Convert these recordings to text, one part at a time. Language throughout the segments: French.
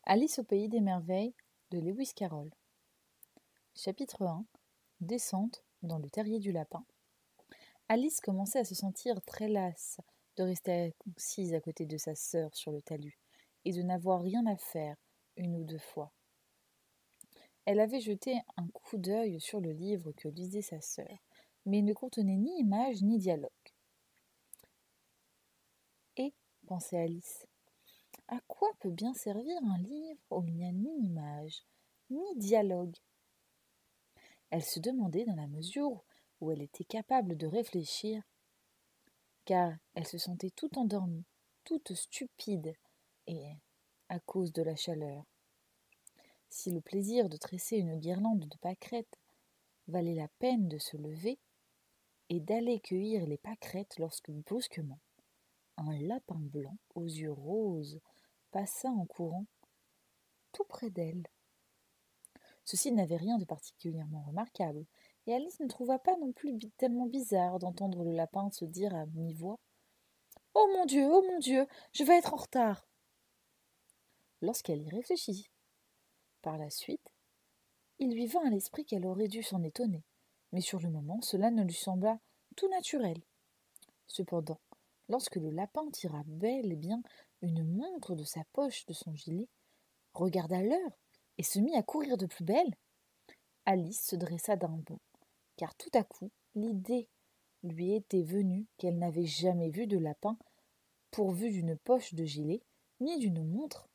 Alice au pays des merveilles de Lewis Carroll. Chapitre 1. Descente dans le terrier du lapin. Alice commençait à se sentir très lasse de rester assise à côté de sa sœur sur le talus et de n'avoir rien à faire une ou deux fois. Elle avait jeté un coup d'œil sur le livre que lisait sa sœur, mais il ne contenait ni images ni dialogue. Et, pensait Alice, à quoi peut bien servir un livre où il n'y a ni image, ni dialogue ? Elle se demandait dans la mesure où elle était capable de réfléchir, car elle se sentait toute endormie, toute stupide, et à cause de la chaleur. Si le plaisir de tresser une guirlande de pâquerettes valait la peine de se lever et d'aller cueillir les pâquerettes lorsque brusquement un lapin blanc aux yeux roses passa en courant tout près d'elle. Ceci n'avait rien de particulièrement remarquable, et Alice ne trouva pas non plus tellement bizarre d'entendre le lapin se dire à mi-voix « Oh mon Dieu, je vais être en retard !» Lorsqu'elle y réfléchit par la suite, il lui vint à l'esprit qu'elle aurait dû s'en étonner, mais sur le moment cela ne lui sembla tout naturel. Cependant, lorsque le lapin tira bel et bien une montre de sa poche de son gilet, regarda l'heure et se mit à courir de plus belle, Alice se dressa d'un bond, car tout à coup l'idée lui était venue qu'elle n'avait jamais vu de lapin pourvu d'une poche de gilet ni d'une montre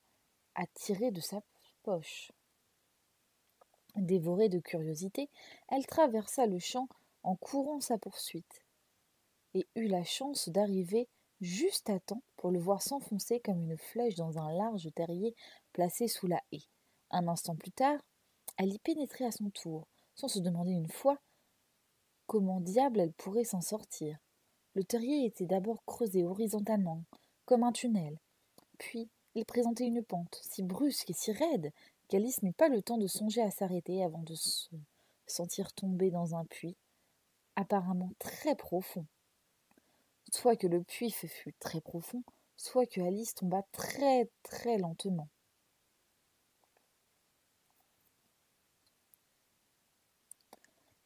à tirer de sa poche. Dévorée de curiosité, elle traversa le champ en courant sa poursuite et eut la chance d'arriver juste à temps pour le voir s'enfoncer comme une flèche dans un large terrier placé sous la haie. Un instant plus tard, elle y pénétrait à son tour, sans se demander une fois comment diable elle pourrait s'en sortir. Le terrier était d'abord creusé horizontalement, comme un tunnel, puis il présentait une pente si brusque et si raide qu'Alice n'eut pas le temps de songer à s'arrêter avant de se sentir tomber dans un puits, apparemment très profond. Soit que le puits fût très profond, soit que Alice tomba très très lentement.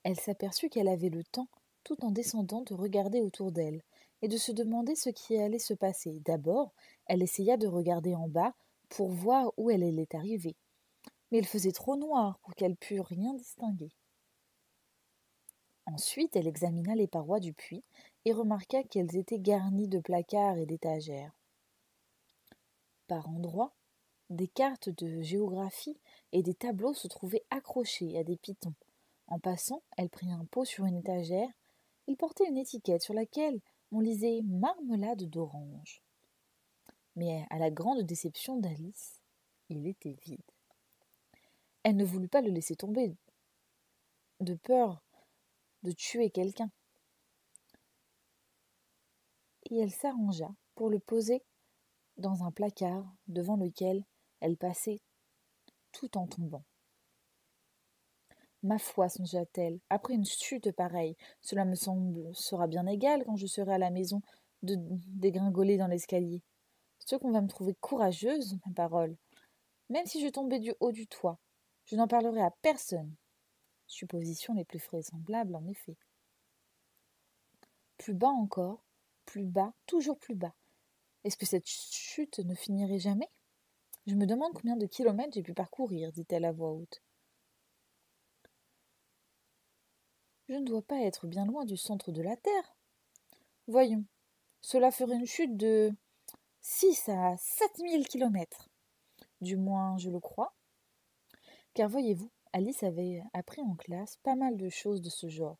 Elle s'aperçut qu'elle avait le temps, tout en descendant, de regarder autour d'elle et de se demander ce qui allait se passer. D'abord, elle essaya de regarder en bas pour voir où elle allait arriver, mais il faisait trop noir pour qu'elle pût rien distinguer. Ensuite, elle examina les parois du puits et remarqua qu'elles étaient garnies de placards et d'étagères. Par endroits, des cartes de géographie et des tableaux se trouvaient accrochés à des pitons. En passant, elle prit un pot sur une étagère. Il portait une étiquette sur laquelle on lisait « marmelade d'orange ». Mais à la grande déception d'Alice, il était vide. Elle ne voulut pas le laisser tomber, de peur de tuer quelqu'un. Et elle s'arrangea pour le poser dans un placard devant lequel elle passait tout en tombant. Ma foi, songea-t-elle, après une chute pareille, cela me sera bien égal quand je serai à la maison de dégringoler dans l'escalier. Ce qu'on va me trouver courageuse, ma parole. Même si je tombais du haut du toit, je n'en parlerai à personne. Supposition les plus vraisemblables, en effet. Plus bas encore, plus bas, toujours plus bas. Est-ce que cette chute ne finirait jamais ? Je me demande combien de kilomètres j'ai pu parcourir, dit-elle à voix haute. Je ne dois pas être bien loin du centre de la Terre. Voyons, cela ferait une chute de 6 à 7000 kilomètres. Du moins, je le crois. Car voyez-vous, Alice avait appris en classe pas mal de choses de ce genre,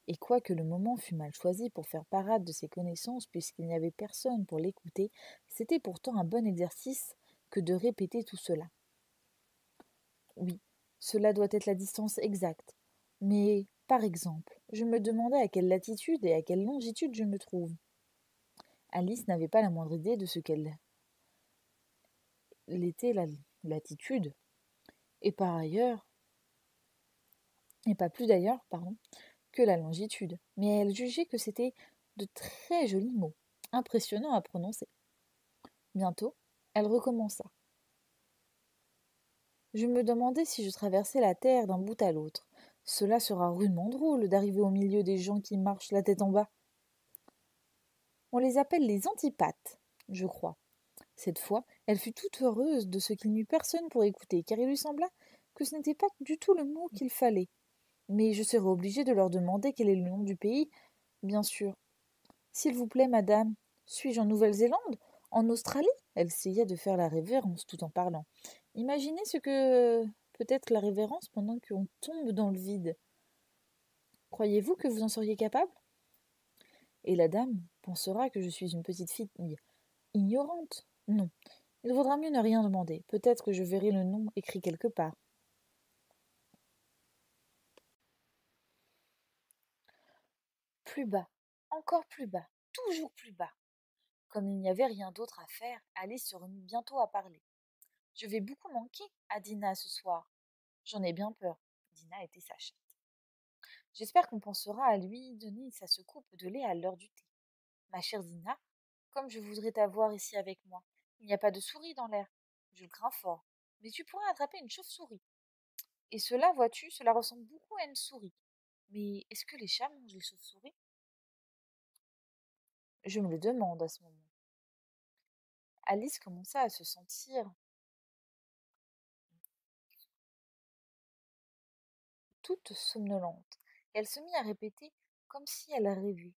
et quoique le moment fût mal choisi pour faire parade de ses connaissances puisqu'il n'y avait personne pour l'écouter, c'était pourtant un bon exercice que de répéter tout cela. Oui, cela doit être la distance exacte, mais, par exemple, je me demandais à quelle latitude et à quelle longitude je me trouve. Alice n'avait pas la moindre idée de ce qu'elle était la latitude, et par ailleurs, et pas plus d'ailleurs, que la longitude, mais elle jugeait que c'était de très jolis mots, impressionnants à prononcer. Bientôt, elle recommença. Je me demandais si je traversais la terre d'un bout à l'autre. Cela sera rudement drôle d'arriver au milieu des gens qui marchent la tête en bas. On les appelle les antipathes, je crois. Cette fois, elle fut toute heureuse de ce qu'il n'y eut personne pour écouter, car il lui sembla que ce n'était pas du tout le mot qu'il fallait. Mais je serai obligée de leur demander quel est le nom du pays, bien sûr. S'il vous plaît, madame, suis-je en Nouvelle-Zélande? En Australie? Elle essaya de faire la révérence tout en parlant. Imaginez ce que peut être la révérence pendant qu'on tombe dans le vide. Croyez-vous que vous en seriez capable? Et la dame pensera que je suis une petite fille ignorante. Non, il vaudra mieux ne rien demander. Peut-être que je verrai le nom écrit quelque part. Plus bas, encore plus bas, toujours plus bas. Comme il n'y avait rien d'autre à faire, Alice se remit bientôt à parler. Je vais beaucoup manquer à Dina ce soir. J'en ai bien peur. Dina était sa chatte. J'espère qu'on pensera à lui donner sa secoupe de lait à l'heure du thé. Ma chère Dina, comme je voudrais t'avoir ici avec moi. Il n'y a pas de souris dans l'air. Je le crains fort. Mais tu pourrais attraper une chauve-souris. Et cela, vois-tu, cela ressemble beaucoup à une souris. Mais est-ce que les chats mangent les chauves-souris? Je me le demande à ce moment. Alice commença à se sentir toute somnolente. Elle se mit à répéter comme si elle rêvait.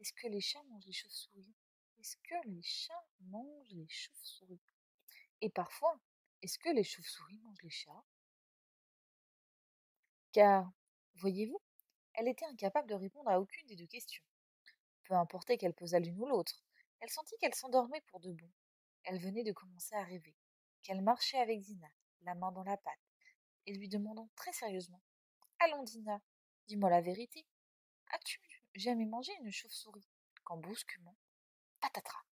Est-ce que les chats mangent les chauves-souris? Est-ce que les chats mangent les chauves-souris? Et parfois, est-ce que les chauves-souris mangent les chats? Car, voyez-vous, elle était incapable de répondre à aucune des deux questions. Peu importait qu'elle posât l'une ou l'autre, elle sentit qu'elle s'endormait pour de bon. Elle venait de commencer à rêver, qu'elle marchait avec Dina, la main dans la pâte, et lui demandant très sérieusement: Allons, Dina, dis-moi la vérité. As-tu jamais mangé une chauve-souris? Quand brusquement, patatras,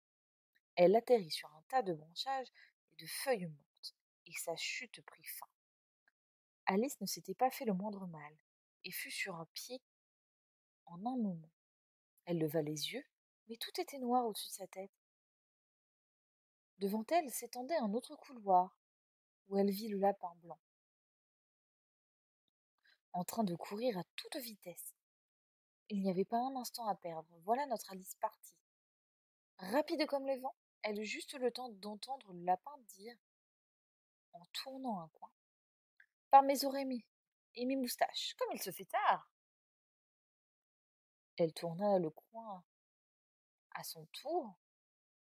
elle atterrit sur un tas de branchages et de feuilles mortes, et sa chute prit fin. Alice ne s'était pas fait le moindre mal, et fut sur un pied en un moment. Elle leva les yeux, mais tout était noir au-dessus de sa tête. Devant elle s'étendait un autre couloir, où elle vit le lapin blanc, en train de courir à toute vitesse. Il n'y avait pas un instant à perdre. Voilà notre Alice partie. Rapide comme le vent, elle eut juste le temps d'entendre le lapin dire, en tournant un coin: Par mes oreilles et mes moustaches, comme il se fait tard. Elle tourna le coin à son tour.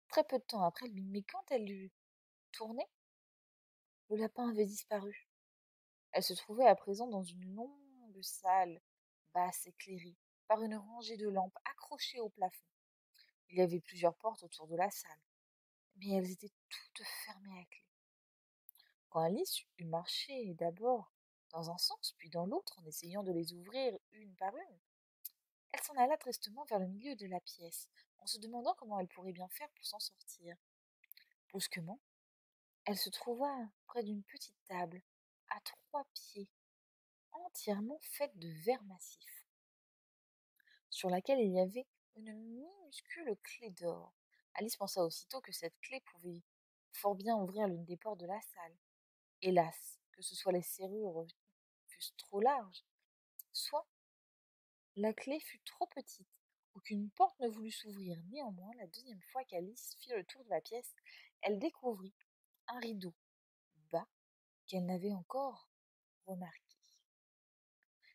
Très peu de temps après, mais quand elle eut tourné, le lapin avait disparu. Elle se trouvait à présent dans une longue salle, basse, éclairée par une rangée de lampes accrochées au plafond. Il y avait plusieurs portes autour de la salle, mais elles étaient toutes fermées à clé. Quand Alice eut marché d'abord dans un sens, puis dans l'autre, en essayant de les ouvrir une par une, elle s'en alla tristement vers le milieu de la pièce, en se demandant comment elle pourrait bien faire pour s'en sortir. Brusquement, elle se trouva près d'une petite table, à 3 pieds, entièrement faite de verre massif, sur laquelle il y avait une minuscule clé d'or. Alice pensa aussitôt que cette clé pouvait fort bien ouvrir l'une des portes de la salle. Hélas, que ce soit les serrures fussent trop larges, soit la clé fut trop petite. Aucune porte ne voulut s'ouvrir. Néanmoins, la deuxième fois qu'Alice fit le tour de la pièce, elle découvrit un rideau bas qu'elle n'avait encore remarqué.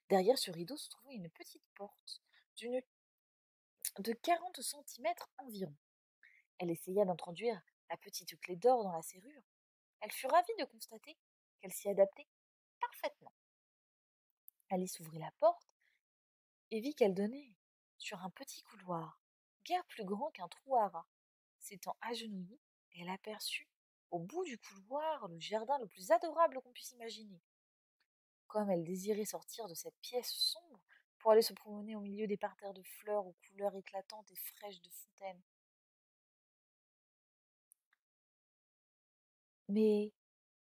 Derrière ce rideau se trouvait une petite porte de 40 centimètres environ. Elle essaya d'introduire la petite clé d'or dans la serrure. Elle fut ravie de constater qu'elle s'y adaptait parfaitement. Alice ouvrit la porte et vit qu'elle donnait sur un petit couloir, guère plus grand qu'un trou à rats. S'étant agenouillée, elle aperçut au bout du couloir le jardin le plus adorable qu'on puisse imaginer. Comme elle désirait sortir de cette pièce sombre pour aller se promener au milieu des parterres de fleurs aux couleurs éclatantes et fraîches de fontaines. Mais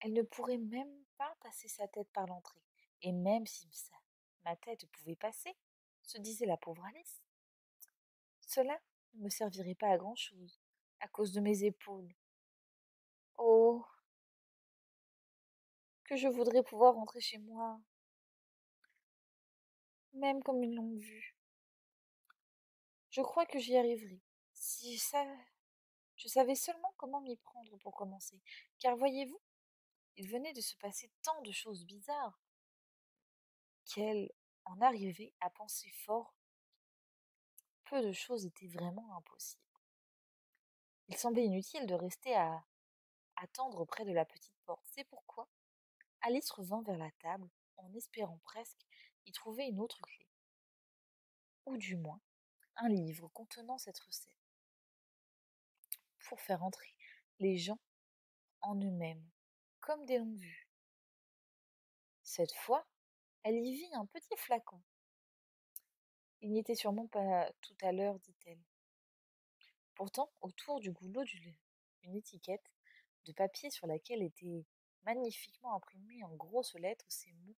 elle ne pourrait même pas passer sa tête par l'entrée. Et même si ma tête pouvait passer, se disait la pauvre Alice, cela ne me servirait pas à grand-chose, à cause de mes épaules. Oh, que je voudrais pouvoir rentrer chez moi, même comme une longue vue. Je crois que j'y arriverai. Si ça, je savais seulement comment m'y prendre pour commencer. Car voyez-vous, il venait de se passer tant de choses bizarres qu'elle en arrivait à penser fort. Peu de choses étaient vraiment impossibles. Il semblait inutile de rester à attendre près de la petite porte. C'est pourquoi Alice revint vers la table en espérant presque y trouver une autre clé, ou du moins un livre contenant cette recette, pour faire entrer les gens en eux-mêmes, comme des longues vues. Cette fois, elle y vit un petit flacon. Il n'y était sûrement pas tout à l'heure, dit-elle. Pourtant, autour du goulot une étiquette de papier sur laquelle étaient magnifiquement imprimés en grosses lettres ces mots: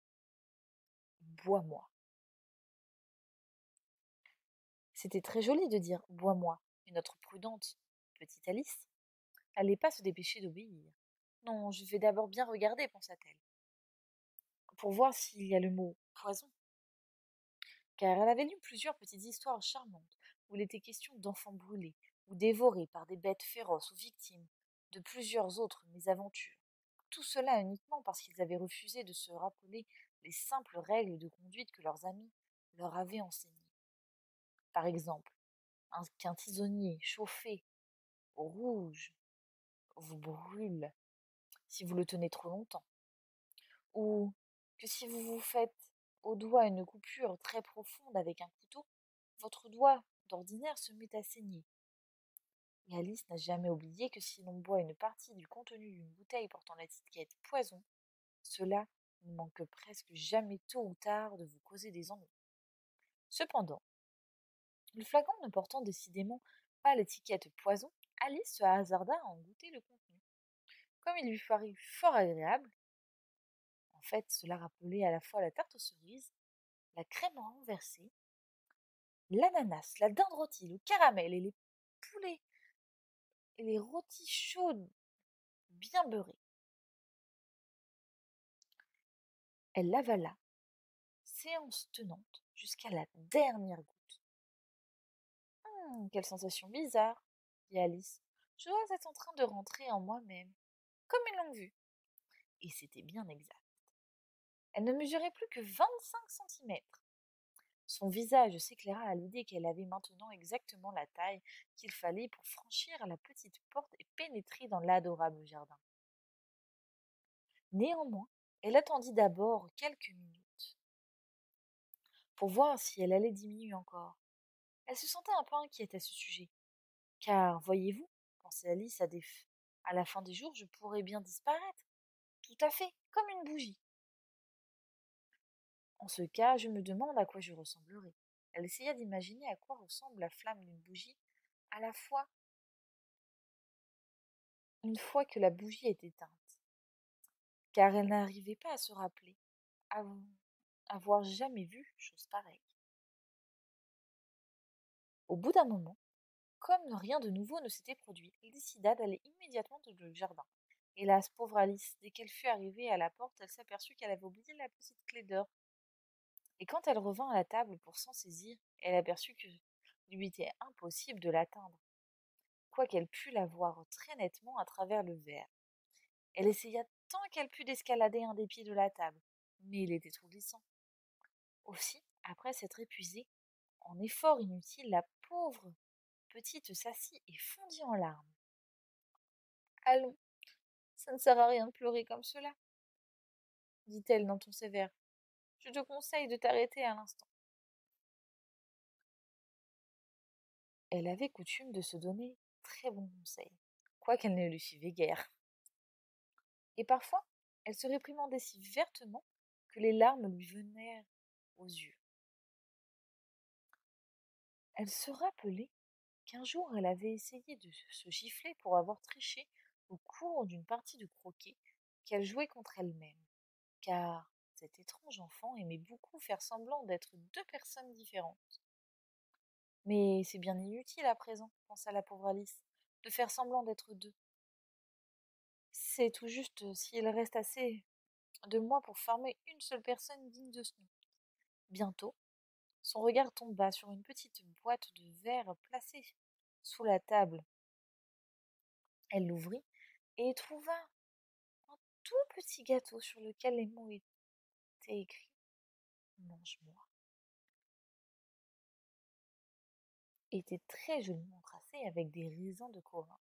Bois-moi. C'était très joli de dire Bois-moi, mais notre prudente petite Alice n'allait pas se dépêcher d'obéir. Non, je vais d'abord bien regarder, pensa-t-elle, pour voir s'il y a le mot poison, car elle avait lu plusieurs petites histoires charmantes où il était question d'enfants brûlés ou dévorés par des bêtes féroces ou victimes de plusieurs autres mésaventures. Tout cela uniquement parce qu'ils avaient refusé de se rappeler les simples règles de conduite que leurs amis leur avaient enseignées. Par exemple, qu'un tisonnier chauffé au rouge vous brûle si vous le tenez trop longtemps, ou que si vous vous faites au doigt une coupure très profonde avec un couteau, votre doigt d'ordinaire se met à saigner. Et Alice n'a jamais oublié que si l'on boit une partie du contenu d'une bouteille portant l'étiquette poison, cela ne manque presque jamais tôt ou tard de vous causer des ennuis. Cependant, le flacon ne portant décidément pas l'étiquette poison, Alice se hasarda à en goûter le contenu. Comme il lui parut fort agréable, en fait, cela rappelait à la fois la tarte aux cerises, la crème renversée, l'ananas, la dinde rôtie, le caramel et les poulets et les rôtis chauds bien beurrés. Elle l'avala, séance tenante, jusqu'à la dernière goutte. Quelle sensation bizarre, dit Alice. Je dois être en train de rentrer en moi-même, comme une longue vue. Et c'était bien exact. Elle ne mesurait plus que 25 centimètres. Son visage s'éclaira à l'idée qu'elle avait maintenant exactement la taille qu'il fallait pour franchir la petite porte et pénétrer dans l'adorable jardin. Néanmoins, elle attendit d'abord quelques minutes pour voir si elle allait diminuer encore. Elle se sentait un peu inquiète à ce sujet, car, voyez-vous, pensait Alice, à la fin des jours, je pourrais bien disparaître, tout à fait, comme une bougie. En ce cas, je me demande à quoi je ressemblerai. Elle essaya d'imaginer à quoi ressemble la flamme d'une bougie, à la fois une fois que la bougie est éteinte, car elle n'arrivait pas à se rappeler avoir jamais vu chose pareille. Au bout d'un moment, comme rien de nouveau ne s'était produit, elle décida d'aller immédiatement dans le jardin. Hélas, pauvre Alice, dès qu'elle fut arrivée à la porte, elle s'aperçut qu'elle avait oublié la petite clé d'or. Et quand elle revint à la table pour s'en saisir, elle aperçut que lui était impossible de l'atteindre, quoiqu'elle pût la voir très nettement à travers le verre. Elle essaya tant qu'elle put d'escalader un des pieds de la table, mais il était trop glissant. Aussi, après s'être épuisée, en efforts inutiles, la pauvre petite s'assit et fondit en larmes. Allons, ça ne sert à rien de pleurer comme cela, dit-elle d'un ton sévère. Je te conseille de t'arrêter à l'instant. Elle avait coutume de se donner très bons conseils, quoiqu'elle ne le suivait guère. Et parfois, elle se réprimandait si vertement que les larmes lui venaient aux yeux. Elle se rappelait qu'un jour elle avait essayé de se gifler pour avoir triché au cours d'une partie de croquet qu'elle jouait contre elle-même, car cet étrange enfant aimait beaucoup faire semblant d'être deux personnes différentes. Mais c'est bien inutile à présent, pensa la pauvre Alice, de faire semblant d'être deux. C'est tout juste s'il reste assez de moi pour former une seule personne digne de ce nom. Bientôt, son regard tomba sur une petite boîte de verre placée sous la table. Elle l'ouvrit et y trouva un tout petit gâteau sur lequel les mots étaient écrits «Mange-moi». Était très joliment tracé avec des raisins de Corinthe.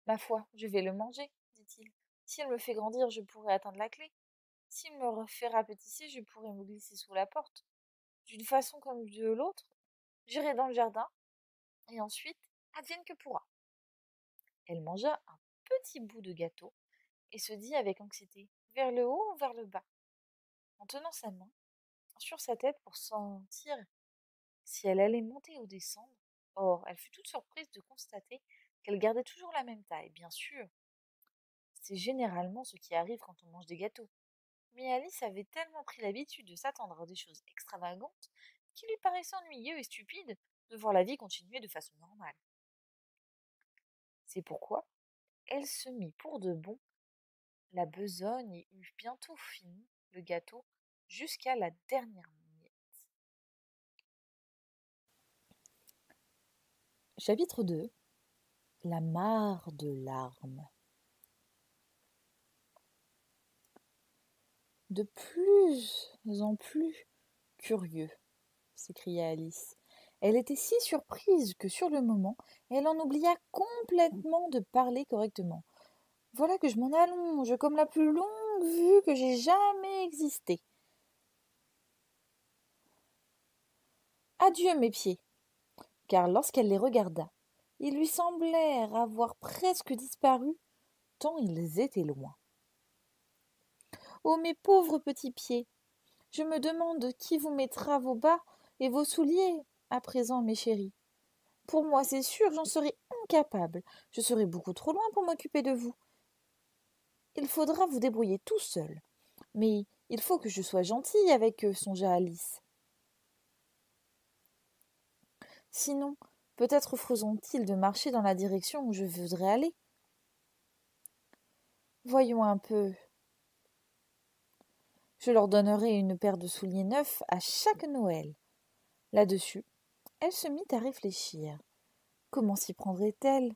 Ma foi, je vais le manger, dit-il. S'il me fait grandir, je pourrai atteindre la clé. S'il me fait rapetisser, je pourrai me glisser sous la porte. D'une façon comme de l'autre, j'irai dans le jardin, et ensuite, advienne que pourra. Elle mangea un petit bout de gâteau et se dit avec anxiété, vers le haut ou vers le bas, en tenant sa main sur sa tête pour sentir si elle allait monter ou descendre. Or, elle fut toute surprise de constater qu'elle gardait toujours la même taille. Bien sûr, c'est généralement ce qui arrive quand on mange des gâteaux. Mais Alice avait tellement pris l'habitude de s'attendre à des choses extravagantes qu'il lui paraissait ennuyeux et stupide de voir la vie continuer de façon normale. C'est pourquoi elle se mit pour de bon la besogne et eut bientôt fini le gâteau jusqu'à la dernière miette. Chapitre 2. La mare de larmes. De plus en plus curieux, s'écria Alice. Elle était si surprise que sur le moment, elle en oublia complètement de parler correctement. Voilà que je m'en allonge comme la plus longue vue que j'ai jamais existé. Adieu mes pieds, car lorsqu'elle les regarda, ils lui semblèrent avoir presque disparu, tant ils étaient loin. Oh mes pauvres petits pieds, je me demande qui vous mettra vos bas et vos souliers à présent, mes chéris. Pour moi, c'est sûr, j'en serais incapable. Je serais beaucoup trop loin pour m'occuper de vous. Il faudra vous débrouiller tout seul. Mais il faut que je sois gentille avec eux, songea Alice. Sinon, peut-être refuseront-ils de marcher dans la direction où je voudrais aller. Voyons un peu. Je leur donnerai une paire de souliers neufs à chaque Noël. Là-dessus, elle se mit à réfléchir. Comment s'y prendrait-elle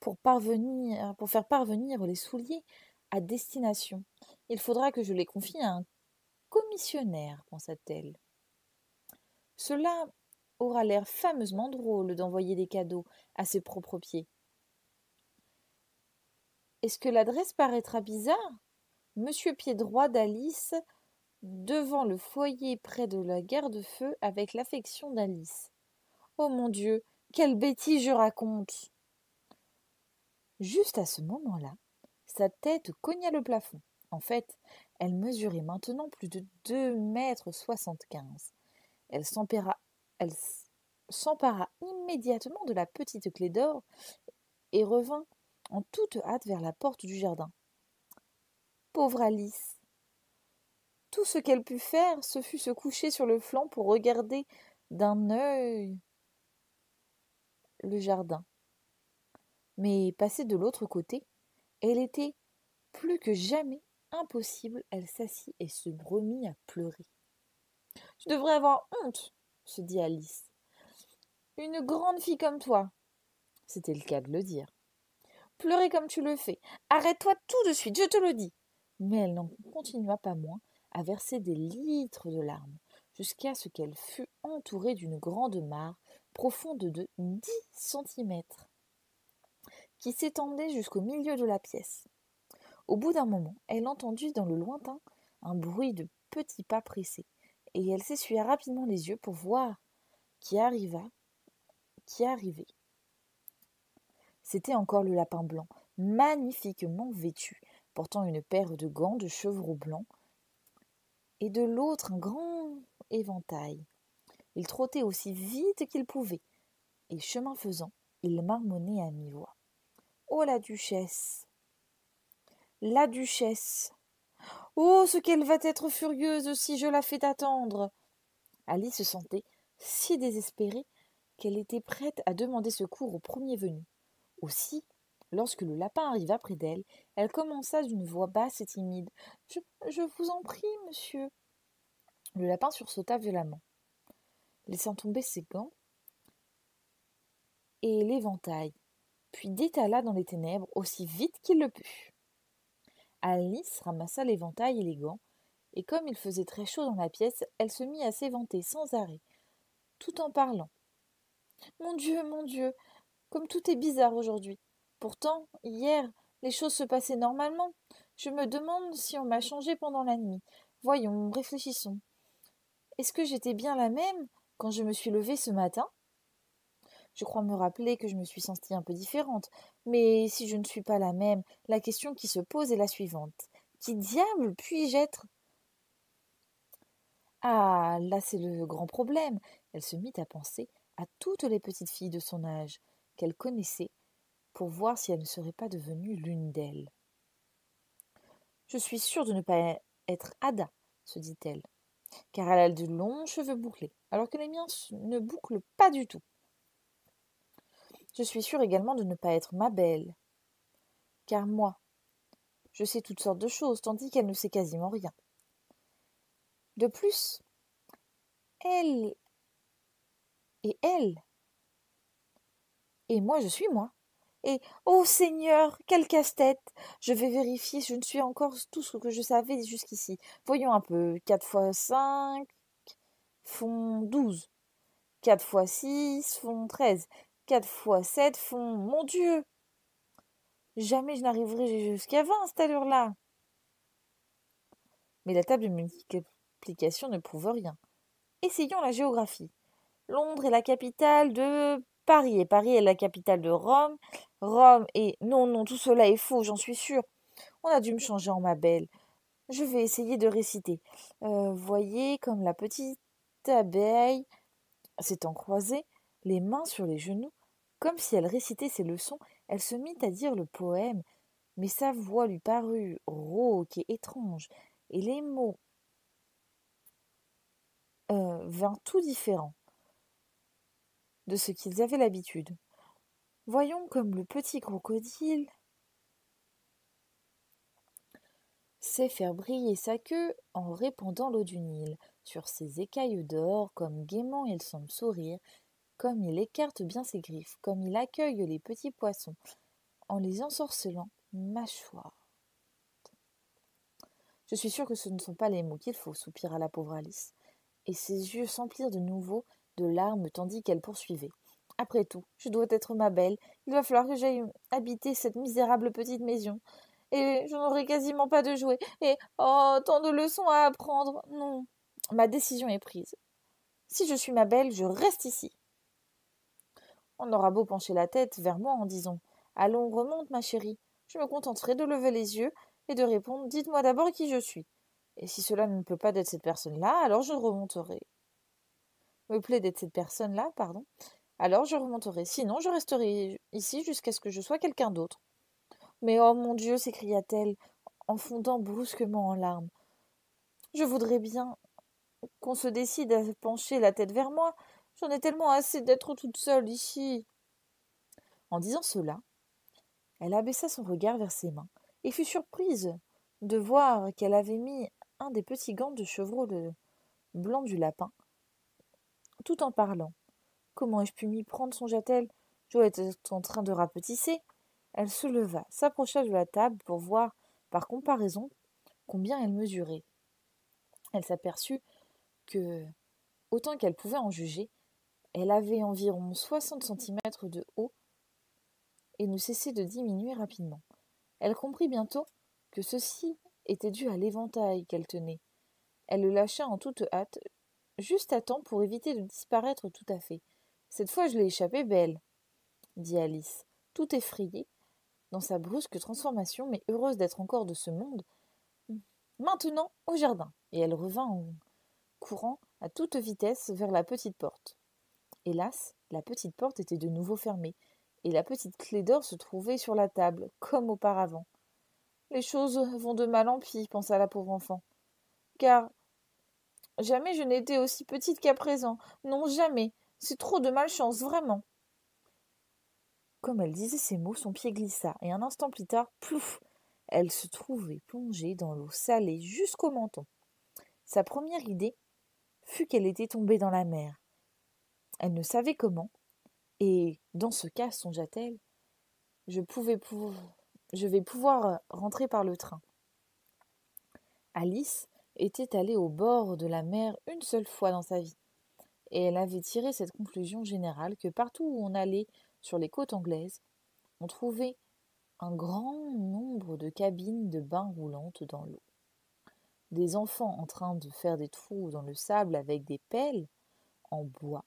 pour faire parvenir les souliers à destination? Il faudra que je les confie à un commissionnaire, pensa-t-elle. Cela aura l'air fameusement drôle d'envoyer des cadeaux à ses propres pieds. Est-ce que l'adresse paraîtra bizarre? Monsieur Pied-Droit d'Alice, devant le foyer près de la garde-feu, avec l'affection d'Alice. Oh mon Dieu, quelle bêtise je raconte! Juste à ce moment-là, sa tête cogna le plafond. En fait, elle mesurait maintenant plus de 2,75 m. Elle s'empara immédiatement de la petite clé d'or et revint en toute hâte vers la porte du jardin. Pauvre Alice! Tout ce qu'elle put faire, ce fut se coucher sur le flanc pour regarder d'un œil le jardin. Mais passée de l'autre côté, elle était plus que jamais impossible. Elle s'assit et se remit à pleurer. « Tu devrais avoir honte, se dit Alice. Une grande fille comme toi, c'était le cas de le dire. Pleurer comme tu le fais. Arrête-toi tout de suite, je te le dis. Mais elle n'en continua pas moins à verser des litres de larmes, jusqu'à ce qu'elle fût entourée d'une grande mare profonde de 10 centimètres, qui s'étendait jusqu'au milieu de la pièce. Au bout d'un moment, elle entendit dans le lointain un bruit de petits pas pressés, et elle s'essuya rapidement les yeux pour voir qui arrivait. C'était encore le lapin blanc, magnifiquement vêtu, portant une paire de gants de chevreau blanc et de l'autre un grand éventail. Il trottait aussi vite qu'il pouvait, et chemin faisant, il marmonnait à mi-voix. « Oh, la duchesse! La duchesse! Oh, ce qu'elle va être furieuse si je la fais attendre !» Alice se sentait si désespérée qu'elle était prête à demander secours au premier venu. Aussi, Lorsque le lapin arriva près d'elle, elle commença d'une voix basse et timide. Je vous en prie, monsieur. Le lapin sursauta violemment, laissant tomber ses gants et l'éventail, puis détala dans les ténèbres aussi vite qu'il le put. Alice ramassa l'éventail et les gants, et comme il faisait très chaud dans la pièce, elle se mit à s'éventer sans arrêt, tout en parlant. Mon Dieu, comme tout est bizarre aujourd'hui. Pourtant, hier, les choses se passaient normalement. Je me demande si on m'a changé pendant la nuit. Voyons, réfléchissons. Est-ce que j'étais bien la même quand je me suis levée ce matin? Je crois me rappeler que je me suis sentie un peu différente. Mais si je ne suis pas la même, la question qui se pose est la suivante. Qui diable puis-je être? Ah, là c'est le grand problème. Elle se mit à penser à toutes les petites filles de son âge qu'elle connaissait pour voir si elle ne serait pas devenue l'une d'elles. Je suis sûre de ne pas être Ada, se dit-elle, car elle a de longs cheveux bouclés, alors que les miens ne bouclent pas du tout. Je suis sûre également de ne pas être Mabel, car moi, je sais toutes sortes de choses, tandis qu'elle ne sait quasiment rien. De plus, elle elle, et moi je suis moi. Et, ô Seigneur, quel casse-tête! Je vais vérifier, je ne suis encore tout ce que je savais jusqu'ici. Voyons un peu, 4 fois 5 font 12. 4 fois 6 font 13. 4 fois 7 font... Mon Dieu! Jamais je n'arriverai jusqu'à 20 à cette allure-là. Mais la table de multiplication ne prouve rien. Essayons la géographie. Londres est la capitale de Paris, et Paris est la capitale de Rome. Rome est... Non, non, tout cela est faux, j'en suis sûre. On a dû me changer en ma belle. Je vais essayer de réciter. Voyez comme la petite abeille s'étant croisée, les mains sur les genoux, comme si elle récitait ses leçons, elle se mit à dire le poème, mais sa voix lui parut rauque et étrange, et les mots vinrent tout différents de ce qu'ils avaient l'habitude. Voyons comme le petit crocodile sait faire briller sa queue en répandant l'eau du Nil sur ses écailles d'or, comme gaiement il semble sourire, comme il écarte bien ses griffes, comme il accueille les petits poissons, en les ensorcelant, mâchoire. Je suis sûre que ce ne sont pas les mots qu'il faut, soupira la pauvre Alice, et ses yeux s'emplirent de nouveau de larmes tandis qu'elle poursuivait. Après tout, je dois être ma belle, il va falloir que j'aille habiter cette misérable petite maison, et je n'aurai quasiment pas de jouets, et oh, tant de leçons à apprendre. Non, ma décision est prise. Si je suis ma belle, je reste ici. On aura beau pencher la tête vers moi en disant « Allons, remonte, ma chérie », je me contenterai de lever les yeux et de répondre « Dites-moi d'abord qui je suis ». Et si cela ne peut pas être cette personne-là, alors je remonterai. Me plaît d'être cette personne-là, pardon. Alors je remonterai. Sinon, je resterai ici jusqu'à ce que je sois quelqu'un d'autre. Mais oh mon Dieu, s'écria-t-elle, en fondant brusquement en larmes. Je voudrais bien qu'on se décide à pencher la tête vers moi. J'en ai tellement assez d'être toute seule ici. En disant cela, elle abaissa son regard vers ses mains et fut surprise de voir qu'elle avait mis un des petits gants de chevreau blanc du lapin, tout en parlant. Comment ai-je pu m'y prendre, songea-t-elle? Je dois être en train de rapetisser. Elle se leva, s'approcha de la table pour voir, par comparaison, combien elle mesurait. Elle s'aperçut que, autant qu'elle pouvait en juger, elle avait environ 60 centimètres de haut et ne cessait de diminuer rapidement. Elle comprit bientôt que ceci était dû à l'éventail qu'elle tenait. Elle le lâcha en toute hâte, juste à temps pour éviter de disparaître tout à fait. Cette fois je l'ai échappé belle, dit Alice, tout effrayée dans sa brusque transformation, mais heureuse d'être encore de ce monde. Maintenant au jardin. Et elle revint en courant à toute vitesse vers la petite porte. Hélas, la petite porte était de nouveau fermée, et la petite clé d'or se trouvait sur la table, comme auparavant. Les choses vont de mal en pis, pensa la pauvre enfant. Car jamais je n'ai été aussi petite qu'à présent. Non, jamais. C'est trop de malchance, vraiment. Comme elle disait ces mots, son pied glissa, et un instant plus tard, plouf, elle se trouvait plongée dans l'eau salée jusqu'au menton. Sa première idée fut qu'elle était tombée dans la mer. Elle ne savait comment, et dans ce cas, songea-t-elle, je vais pouvoir rentrer par le train. Alice était allée au bord de la mer une seule fois dans sa vie, et elle avait tiré cette conclusion générale que partout où on allait sur les côtes anglaises, on trouvait un grand nombre de cabines de bains roulantes dans l'eau. Des enfants en train de faire des trous dans le sable avec des pelles en bois,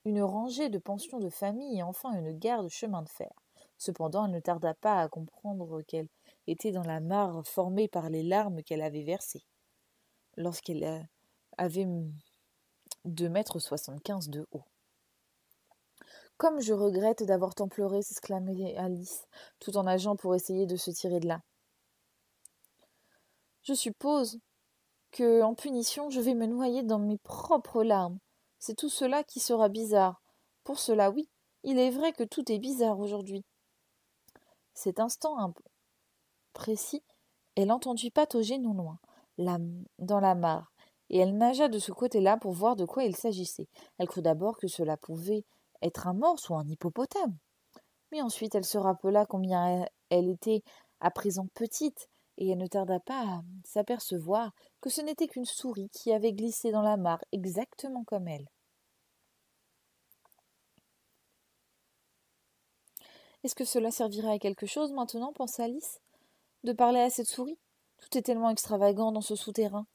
une rangée de pensions de famille et enfin une gare de chemin de fer. Cependant, elle ne tarda pas à comprendre qu'elle était dans la mare formée par les larmes qu'elle avait versées, lorsqu'elle avait 2,75 m de haut. « Comme je regrette d'avoir tant pleuré !» s'exclamait Alice, tout en nageant pour essayer de se tirer de là. « Je suppose que, en punition, je vais me noyer dans mes propres larmes. C'est tout cela qui sera bizarre. Pour cela, oui, il est vrai que tout est bizarre aujourd'hui. » Cet instant précis, elle entendit patauger non loin, dans la mare, et elle nagea de ce côté-là pour voir de quoi il s'agissait. Elle crut d'abord que cela pouvait être un morse ou un hippopotame. Mais ensuite elle se rappela combien elle était à présent petite, et elle ne tarda pas à s'apercevoir que ce n'était qu'une souris qui avait glissé dans la mare exactement comme elle. « Est-ce que cela servirait à quelque chose maintenant ?» pensa Alice, de parler à cette souris. Tout est tellement extravagant dans ce souterrain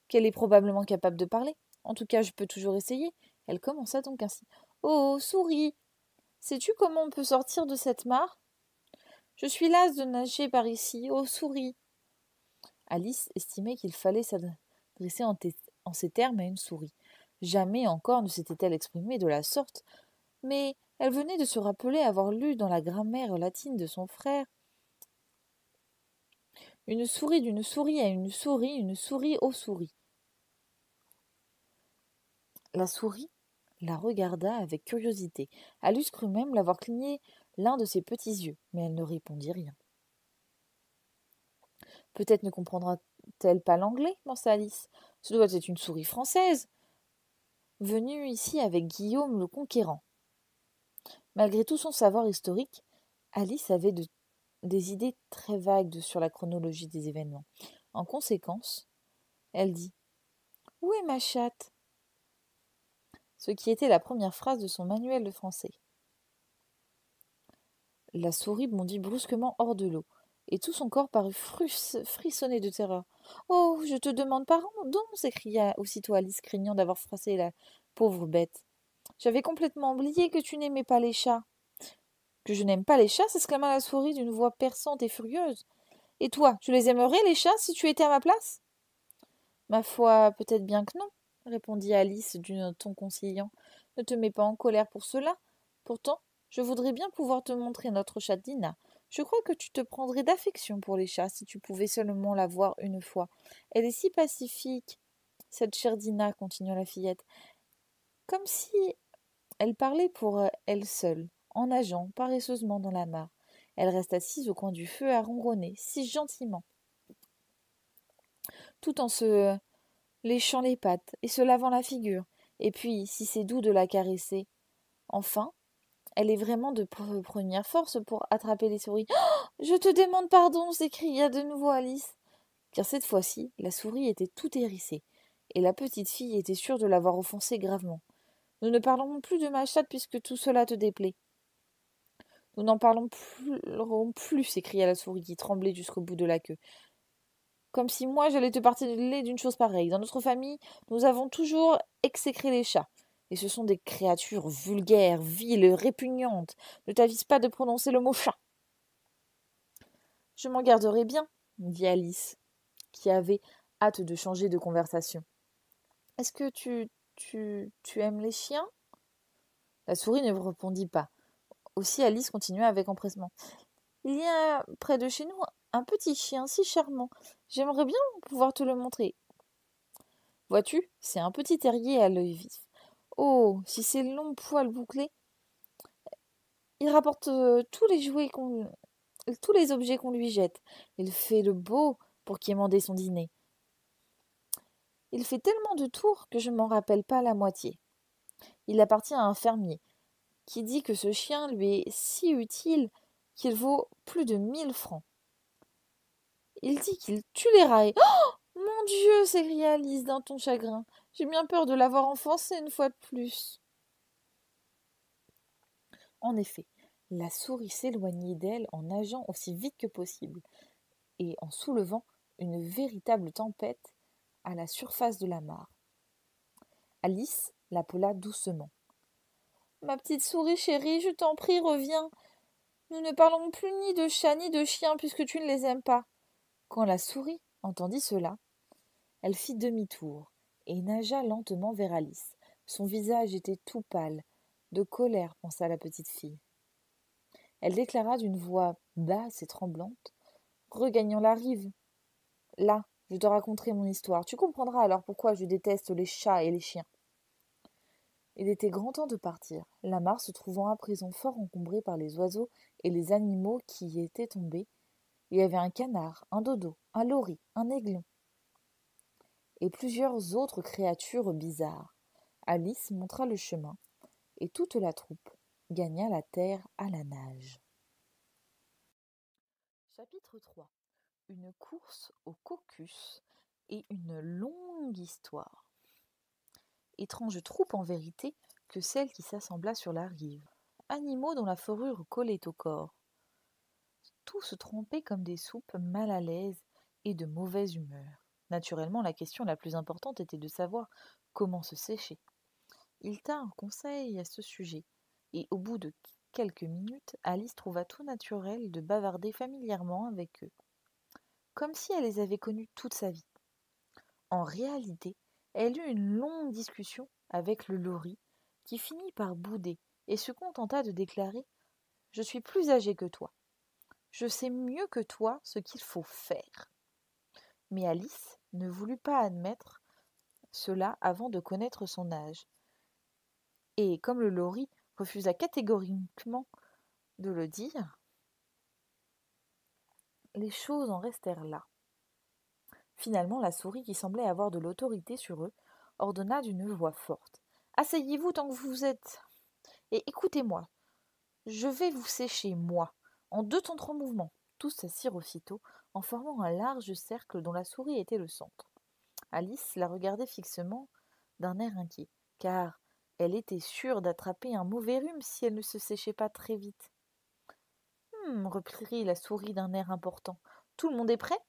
qu'elle est probablement capable de parler. En tout cas, je peux toujours essayer. Elle commença donc ainsi. « Oh, souris, sais-tu comment on peut sortir de cette mare ? Je suis lasse de nager par ici. Oh, souris !» Alice estimait qu'il fallait s'adresser en ces termes à une souris. Jamais encore ne s'était-elle exprimée de la sorte, mais elle venait de se rappeler avoir lu dans la grammaire latine de son frère « Une souris d'une souris à une souris aux souris. » La souris la regarda avec curiosité. Alice crut même l'avoir cligné l'un de ses petits yeux, mais elle ne répondit rien. « Peut-être ne comprendra-t-elle pas l'anglais, pensa Alice. Ce doit être une souris française, venue ici avec Guillaume le Conquérant. » Malgré tout son savoir historique, Alice avait des idées très vagues sur la chronologie des événements. En conséquence, elle dit « Où est ma chatte ?» ce qui était la première phrase de son manuel de français. La souris bondit brusquement hors de l'eau, et tout son corps parut frissonner de terreur. « Oh, je te demande pardon !» s'écria aussitôt Alice, craignant d'avoir froissé la pauvre bête. « J'avais complètement oublié que tu n'aimais pas les chats. »« Que je n'aime pas les chats !» s'exclama la souris d'une voix perçante et furieuse. « Et toi, tu les aimerais, les chats, si tu étais à ma place ?»« Ma foi, peut-être bien que non, » répondit Alice d'un ton conciliant. « Ne te mets pas en colère pour cela. Pourtant, je voudrais bien pouvoir te montrer notre chatte Dina. Je crois que tu te prendrais d'affection pour les chats si tu pouvais seulement la voir une fois. Elle est si pacifique, cette chère Dina, continua la fillette, comme si elle parlait pour elle seule, en nageant paresseusement dans la mare. Elle reste assise au coin du feu à ronronner, si gentiment, tout en se léchant les pattes et se lavant la figure. Et puis, si c'est doux de la caresser. Enfin, elle est vraiment de première force pour attraper les souris. Oh, je te demande pardon, s'écria de nouveau Alice. Car cette fois-ci, la souris était toute hérissée, et la petite fille était sûre de l'avoir offensée gravement. Nous ne parlons plus de ma chatte puisque tout cela te déplaît. Nous n'en parlerons plus, s'écria la souris qui tremblait jusqu'au bout de la queue. Comme si moi j'allais te parler d'une chose pareille. Dans notre famille, nous avons toujours exécré les chats. Et ce sont des créatures vulgaires, viles, répugnantes. Ne t'avise pas de prononcer le mot chat. Je m'en garderai bien, dit Alice, qui avait hâte de changer de conversation. Est-ce que tu aimes les chiens ? La souris ne répondit pas. Aussi Alice continua avec empressement. Il y a près de chez nous un petit chien si charmant. J'aimerais bien pouvoir te le montrer. Vois-tu, c'est un petit terrier à l'œil vif. Oh, si ses longs poils bouclés, Il rapporte tous les objets qu'on lui jette. Il fait le beau pour quémander son dîner. Il fait tellement de tours que je m'en rappelle pas la moitié. Il appartient à un fermier qui dit que ce chien lui est si utile qu'il vaut plus de 1000 francs. Il dit qu'il tue les rats. Oh mon Dieu, s'écria Alice d'un ton chagrin. J'ai bien peur de l'avoir enfoncé une fois de plus. En effet, la souris s'éloignait d'elle en nageant aussi vite que possible et en soulevant une véritable tempête à la surface de la mare. Alice l'appela doucement. Ma petite souris chérie, je t'en prie, reviens. Nous ne parlons plus ni de chat ni de chien puisque tu ne les aimes pas. Quand la souris entendit cela, elle fit demi-tour et nagea lentement vers Alice. Son visage était tout pâle. De colère, pensa la petite fille. Elle déclara d'une voix basse et tremblante. Regagnons la rive. Là, je te raconterai mon histoire. Tu comprendras alors pourquoi je déteste les chats et les chiens. Il était grand temps de partir, la mare se trouvant à présent fort encombrée par les oiseaux et les animaux qui y étaient tombés. Il y avait un canard, un dodo, un lori, un aiglon et plusieurs autres créatures bizarres. Alice montra le chemin et toute la troupe gagna la terre à la nage. Chapitre 3. Une course au caucus et une longue histoire. Étrange troupe en vérité que celle qui s'assembla sur la rive. Animaux dont la fourrure collait au corps. Tous trempés comme des soupes, mal à l'aise et de mauvaise humeur. Naturellement, la question la plus importante était de savoir comment se sécher. Ils tinrent conseil à ce sujet, et au bout de quelques minutes, Alice trouva tout naturel de bavarder familièrement avec eux, comme si elle les avait connus toute sa vie. En réalité, elle eut une longue discussion avec le lori, qui finit par bouder et se contenta de déclarer « Je suis plus âgé que toi. Je sais mieux que toi ce qu'il faut faire. » Mais Alice ne voulut pas admettre cela avant de connaître son âge. Et comme le lori refusa catégoriquement de le dire, les choses en restèrent là. Finalement, la souris, qui semblait avoir de l'autorité sur eux, ordonna d'une voix forte. « Asseyez-vous tant que vous êtes, et écoutez-moi. Je vais vous sécher, moi, en 2 temps 3 mouvements. » Tous s'assirent aussitôt, en formant un large cercle dont la souris était le centre. Alice la regardait fixement d'un air inquiet, car elle était sûre d'attraper un mauvais rhume si elle ne se séchait pas très vite. Reprit la souris d'un air important. Tout le monde est prêt?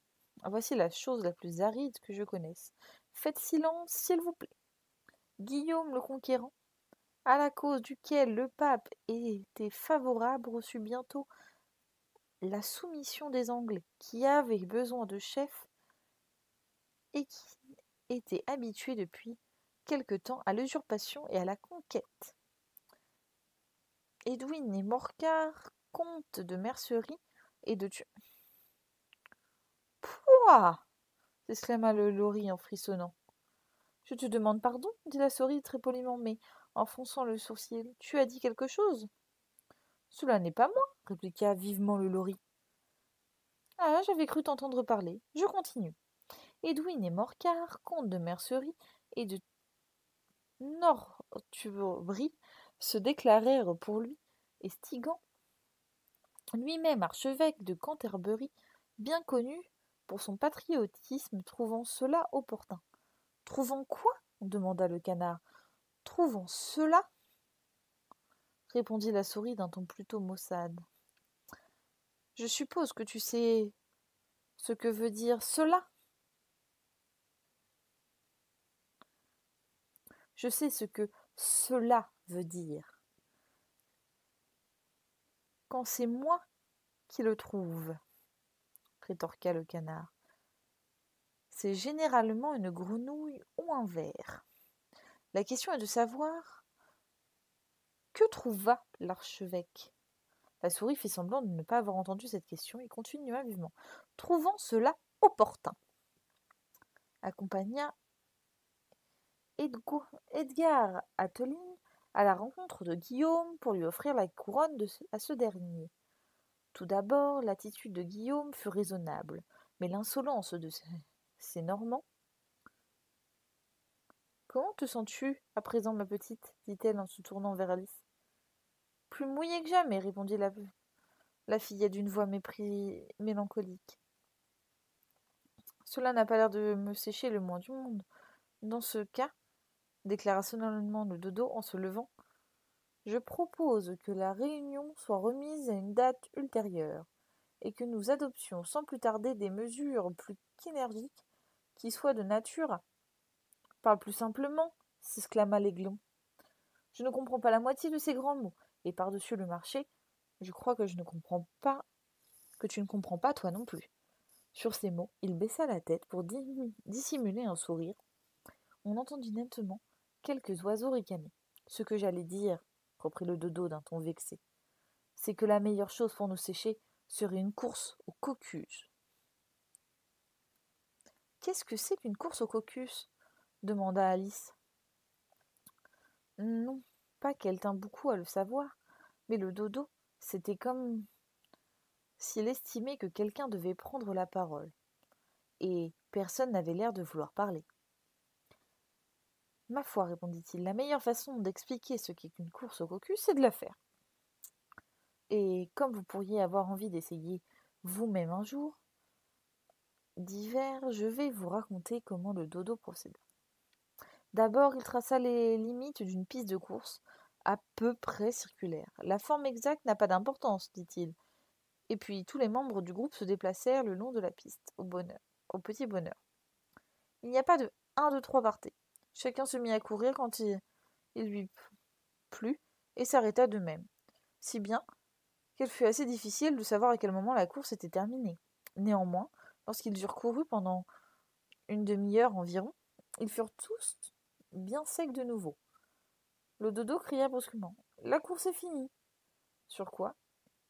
Voici la chose la plus aride que je connaisse. Faites silence, s'il vous plaît. Guillaume le Conquérant, à la cause duquel le pape était favorable, reçut bientôt la soumission des Anglais, qui avaient besoin de chefs et qui étaient habitués depuis quelque temps à l'usurpation et à la conquête. Edwin et Morcar, comtes de Mercerie et de Pouah! S'exclama le lori en frissonnant. Je te demande pardon, dit la souris très poliment, mais en fronçant le sourcil. Tu as dit quelque chose? Cela n'est pas moi, répliqua vivement le lori. Ah, j'avais cru t'entendre parler. Je continue. Edwin et Morcar, comtes de Mercerie et de Northumbrie, se déclarèrent pour lui, et Stigand, lui-même archevêque de Canterbury, bien connu pour son patriotisme, trouvant cela opportun. Trouvant quoi? Demanda le canard. Trouvant cela, répondit la souris d'un ton plutôt maussade. Je suppose que tu sais ce que veut dire cela? Je sais ce que cela veut dire. Quand c'est moi qui le trouve, rétorqua le canard. C'est généralement une grenouille ou un ver. La question est de savoir que trouva l'archevêque. La souris fit semblant de ne pas avoir entendu cette question et continua vivement. Trouvant cela opportun, accompagna Edgar Atheling à la rencontre de Guillaume pour lui offrir la couronne à ce dernier. Tout d'abord, l'attitude de Guillaume fut raisonnable, mais l'insolence de ces Normands. Comment te sens-tu à présent, ma petite dit-elle en se tournant vers Alice. Plus mouillée que jamais, répondit la fillette d'une voix mélancolique. Cela n'a pas l'air de me sécher le moins du monde. Dans ce cas, déclara solennellement le dodo en se levant, je propose que la réunion soit remise à une date ultérieure et que nous adoptions sans plus tarder des mesures plus qu'énergiques qui soient de nature. Parle plus simplement, s'exclama l'aiglon. Je ne comprends pas la moitié de ces grands mots, et par-dessus le marché, je crois que je ne comprends pas, que tu ne comprends pas toi non plus. Sur ces mots, il baissa la tête pour dissimuler un sourire. On entendit nettement quelques oiseaux ricaner. Ce que j'allais dire, reprit le dodo d'un ton vexé, c'est que la meilleure chose pour nous sécher serait une course au caucus. Qu'est-ce que c'est qu'une course au caucus demanda Alice. Non, pas qu'elle tint beaucoup à le savoir, mais le dodo, c'était comme s'il estimait que quelqu'un devait prendre la parole. Et personne n'avait l'air de vouloir parler. Ma foi, répondit-il, la meilleure façon d'expliquer ce qu'est qu'une course au caucus, c'est de la faire. Et comme vous pourriez avoir envie d'essayer vous-même un jour d'hiver, je vais vous raconter comment le dodo procéda. D'abord, il traça les limites d'une piste de course à peu près circulaire. La forme exacte n'a pas d'importance, dit-il. Et puis tous les membres du groupe se déplacèrent le long de la piste, au petit bonheur. Il n'y a pas de 1, 2, 3 partez. Chacun se mit à courir quand il lui plut et s'arrêta de même. Si bien qu'elle fut assez difficile de savoir à quel moment la course était terminée. Néanmoins, lorsqu'ils eurent couru pendant une demi-heure environ, ils furent tous bien secs de nouveau. Le dodo cria brusquement. La course est finie. Sur quoi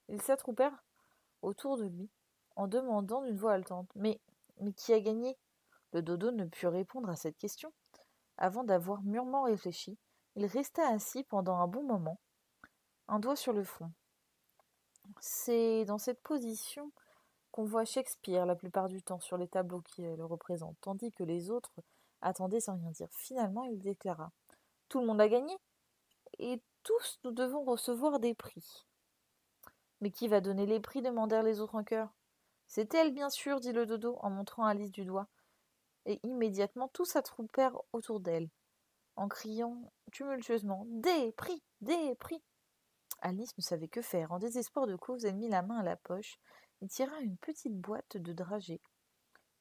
ils s'attroupèrent autour de lui, en demandant d'une voix haletante. Mais qui a gagné? Le dodo ne put répondre à cette question. Avant d'avoir mûrement réfléchi, il resta assis pendant un bon moment, un doigt sur le front. C'est dans cette position qu'on voit Shakespeare la plupart du temps sur les tableaux qui le représentent, tandis que les autres attendaient sans rien dire. Finalement, il déclara « Tout le monde a gagné, et tous nous devons recevoir des prix. » Mais qui va donner les prix demandèrent les autres en chœur. C'est elle, bien sûr, dit le dodo en montrant Alice du doigt, et immédiatement tous s'attroupèrent autour d'elle, en criant tumultueusement Des prix, des prix. Alice ne savait que faire. En désespoir de cause, elle mit la main à la poche et tira une petite boîte de dragées.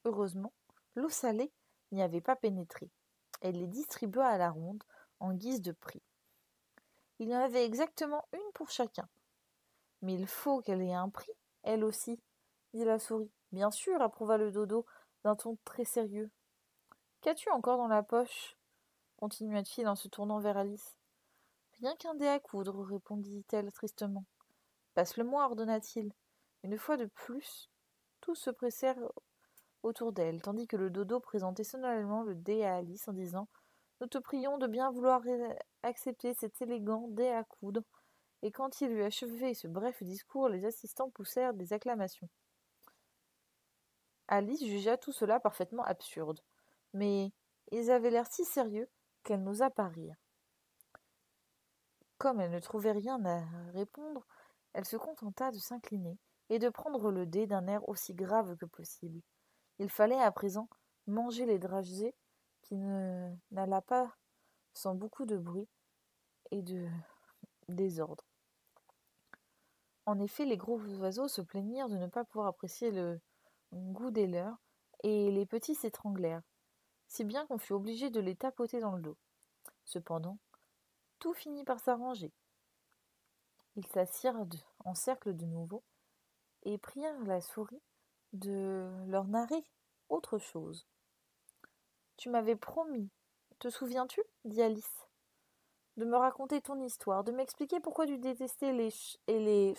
Heureusement, l'eau salée n'y avait pas pénétré. Elle les distribua à la ronde en guise de prix. Il y en avait exactement une pour chacun. Mais il faut qu'elle ait un prix, elle aussi, dit la souris. Bien sûr, approuva le dodo d'un ton très sérieux. Qu'as-tu encore dans la poche continua-t-il en se tournant vers Alice. Rien qu'un dé à coudre, répondit-elle tristement. Passe-le-moi, ordonna-t-il. Une fois de plus, tous se pressèrent autour d'elle, tandis que le dodo présentait solennellement le dé à Alice en disant « Nous te prions de bien vouloir accepter cet élégant dé à coudre. » Et quand il eut achevé ce bref discours, les assistants poussèrent des acclamations. Alice jugea tout cela parfaitement absurde, mais ils avaient l'air si sérieux qu'elle n'osa pas rire. Comme elle ne trouvait rien à répondre, elle se contenta de s'incliner et de prendre le dé d'un air aussi grave que possible. Il fallait à présent manger les dragées qui n'alla pas sans beaucoup de bruit et de désordre. En effet, les gros oiseaux se plaignirent de ne pas pouvoir apprécier le goût des leurs, et les petits s'étranglèrent, si bien qu'on fut obligé de les tapoter dans le dos. Cependant, tout finit par s'arranger. Ils s'assirent en cercle de nouveau, et prièrent la souris de leur narrer autre chose. Tu m'avais promis, te souviens-tu, dit Alice, de me raconter ton histoire, de m'expliquer pourquoi tu détestais les et les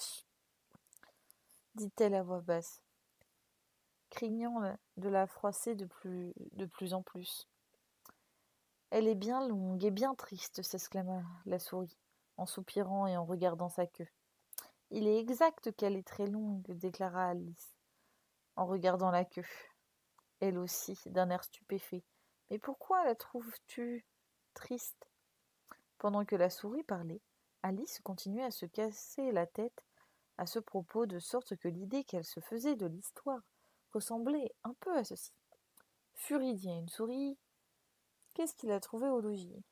dit-elle à voix basse, craignant de la froisser de plus en plus. Elle est bien longue et bien triste, s'exclama la souris, en soupirant et en regardant sa queue. Il est exact qu'elle est très longue, déclara Alice, en regardant la queue, elle aussi, d'un air stupéfait. Mais pourquoi la trouves-tu triste? Pendant que la souris parlait, Alice continuait à se casser la tête à ce propos, de sorte que l'idée qu'elle se faisait de l'histoire ressemblait un peu à ceci. Furie dit à une souris, qu'est-ce qu'il a trouvé au logis?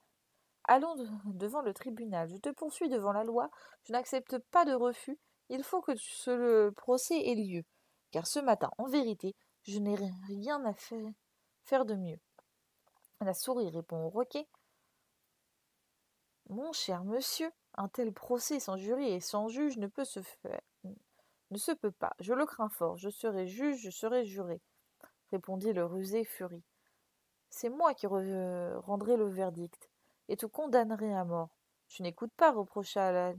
Allons devant le tribunal, je te poursuis devant la loi, je n'accepte pas de refus, il faut que le procès ait lieu, car ce matin, en vérité, je n'ai rien à faire de mieux. La souris répond au requet, mon cher monsieur, un tel procès sans jury et sans juge ne peut se faire. Ne se peut pas, je le crains fort, je serai juge, je serai juré, répondit le rusé Furie. C'est moi qui rendrai le verdict, et te condamnerai à mort. Tu n'écoutes pas, reprocha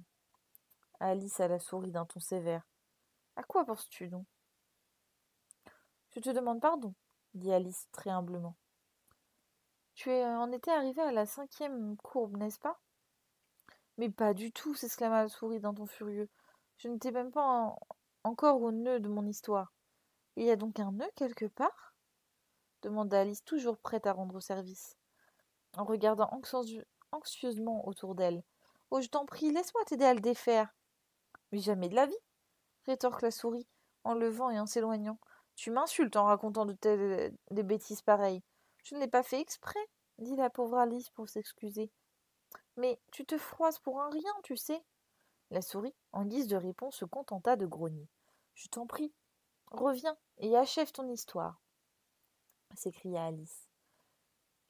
Alice à la souris d'un ton sévère. À quoi penses-tu donc? Je te demande pardon, dit Alice très humblement. Tu en étais arrivée à la 5e courbe, n'est-ce pas? Mais pas du tout, s'exclama la souris d'un ton furieux. Je n'étais même pas encore au nœud de mon histoire. Il y a donc un nœud quelque part? Demanda Alice, toujours prête à rendre service, en regardant anxieusement autour d'elle. Oh, je t'en prie, laisse-moi t'aider à le défaire. Mais jamais de la vie, rétorque la souris, en levant et en s'éloignant. Tu m'insultes en racontant des bêtises pareilles. Je ne l'ai pas fait exprès, dit la pauvre Alice pour s'excuser. Mais tu te froisses pour un rien, tu sais. La souris, en guise de réponse, se contenta de grogner. Je t'en prie, reviens et achève ton histoire, s'écria Alice.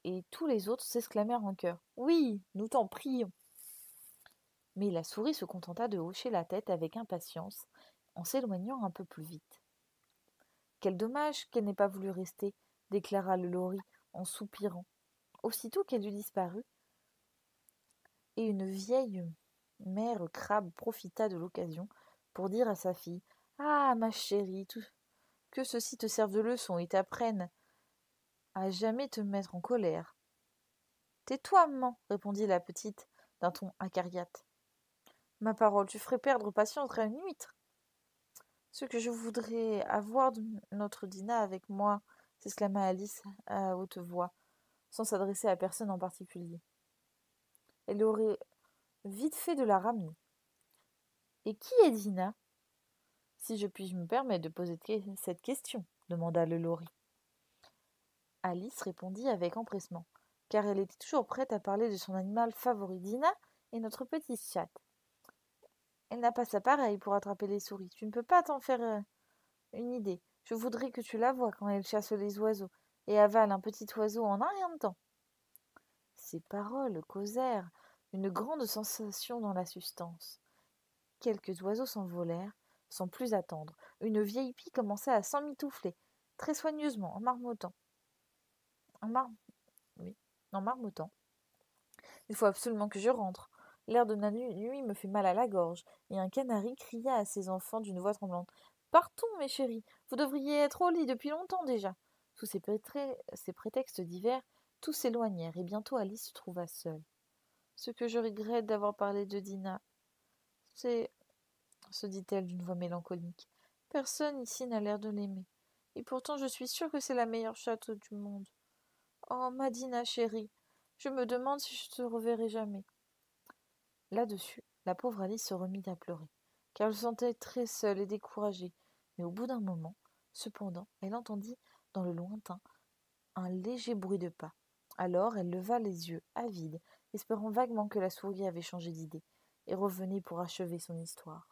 Et tous les autres s'exclamèrent en chœur. Oui, nous t'en prions. Mais la souris se contenta de hocher la tête avec impatience, en s'éloignant un peu plus vite. Quel dommage qu'elle n'ait pas voulu rester, déclara le lori en soupirant. Aussitôt qu'elle eut disparu, et une vieille mère crabe profita de l'occasion pour dire à sa fille Ah, ma chérie, que ceci te serve de leçon et t'apprenne à jamais te mettre en colère. Tais-toi, maman, répondit la petite d'un ton acariâtre. Ma parole, tu ferais perdre patience à une huître. Ce que je voudrais avoir de notre Dina avec moi, s'exclama Alice à haute voix, sans s'adresser à personne en particulier. Elle aurait vite fait de la ramener. Et qui est Dina? Si je puis me permettre de poser cette question, demanda le lori. Alice répondit avec empressement, car elle était toujours prête à parler de son animal favori. Dina est notre petite chatte. Elle n'a pas sa pareille pour attraper les souris. Tu ne peux pas t'en faire une idée. Je voudrais que tu la voies quand elle chasse les oiseaux et avale un petit oiseau en un rien de temps. Ces paroles causèrent une grande sensation dans la substance. Quelques oiseaux s'envolèrent, sans plus attendre. Une vieille pie commença à s'emmitoufler, très soigneusement, en marmottant. Oui, en marmottant. Il faut absolument que je rentre. L'air de la nuit me fait mal à la gorge. Et un canari cria à ses enfants d'une voix tremblante. Partons, mes chéris, vous devriez être au lit depuis longtemps déjà. Sous ces prétextes divers, tous s'éloignèrent, et bientôt Alice se trouva seule. Ce que je regrette d'avoir parlé de Dina, c'est, se dit-elle d'une voix mélancolique. Personne ici n'a l'air de l'aimer. Et pourtant je suis sûre que c'est la meilleure chatte du monde. Oh, ma Dina chérie, je me demande si je te reverrai jamais. Là-dessus, la pauvre Alice se remit à pleurer, car elle se sentait très seule et découragée. Mais au bout d'un moment, cependant, elle entendit dans le lointain un léger bruit de pas. Alors elle leva les yeux, avide, espérant vaguement que la souris avait changé d'idée, et revenait pour achever son histoire.